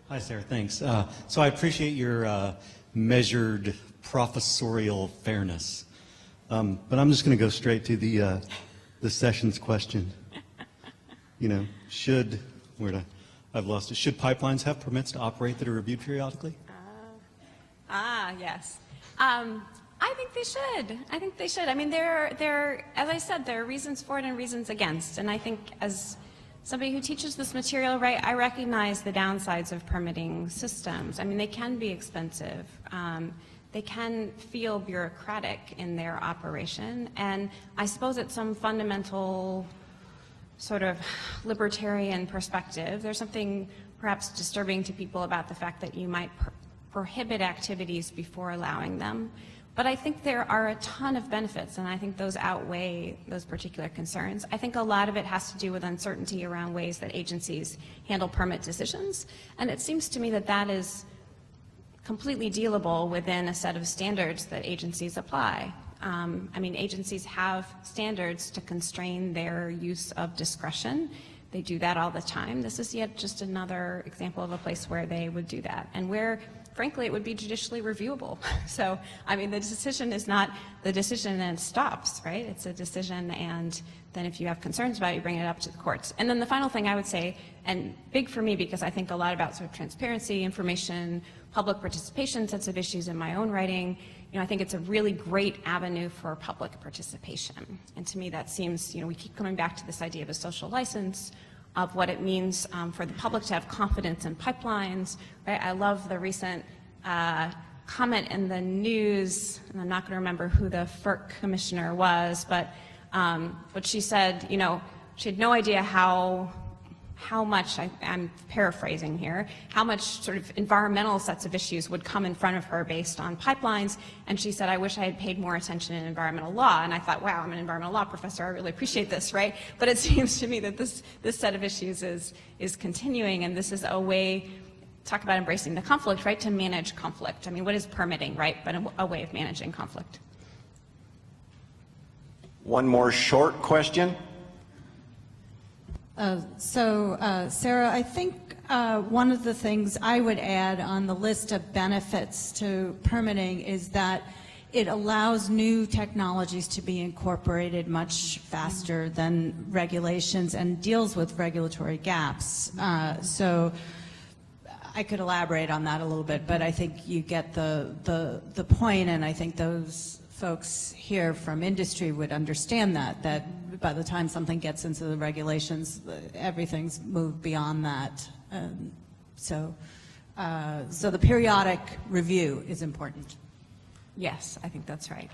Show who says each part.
Speaker 1: Hi, Sarah. Thanks. So I appreciate your measured professorial fairness, but I'm just going to go straight to the sessions question. You know, I've lost it. Should pipelines have permits to operate that are reviewed periodically?
Speaker 2: Yes. I think they should. I think they should. I mean, as I said, there are reasons for it and reasons against. And I think as somebody who teaches this material, right, I recognize the downsides of permitting systems. I mean, they can be expensive. They can feel bureaucratic in their operation. And I suppose at some fundamental sort of libertarian perspective, there's something perhaps disturbing to people about the fact that you might prohibit activities before allowing them. But I think there are a ton of benefits, and I think those outweigh those particular concerns. I think a lot of it has to do with uncertainty around ways that agencies handle permit decisions, and it seems to me that that is completely dealable within a set of standards that agencies apply. I mean, agencies have standards to constrain their use of discretion. They do that all the time. This is yet just another example of a place where they would do that, and where frankly, it would be judicially reviewable. So, I mean, the decision is not the decision and it stops, right? It's a decision, and then if you have concerns about it, you bring it up to the courts. And then the final thing I would say, and big for me because I think a lot about sort of transparency, information, public participation, sets of issues in my own writing, you know, I think it's a really great avenue for public participation. And to me that seems, you know, we keep coming back to this idea of a social license, of what it means for the public to have confidence in pipelines, right? I love the recent comment in the news, and I'm not going to remember who the FERC commissioner was, but she said, you know, she had no idea how much, I'm paraphrasing here, how much sort of environmental sets of issues would come in front of her based on pipelines, and she said, I wish I had paid more attention in environmental law. And I thought, wow, I'm an environmental law professor, I really appreciate this, right? But it seems to me that this set of issues is continuing, and this is a way, talk about embracing the conflict, right, to manage conflict. I mean, what is permitting, right, but a way of managing conflict.
Speaker 3: One more short question.
Speaker 4: Sarah, I think one of the things I would add on the list of benefits to permitting is that it allows new technologies to be incorporated much faster than regulations and deals with regulatory gaps. So I could elaborate on that a little bit, but I think you get the point, and I think those folks here from industry would understand that by the time something gets into the regulations, everything's moved beyond that. So the periodic review is important.
Speaker 2: Yes, I think that's right.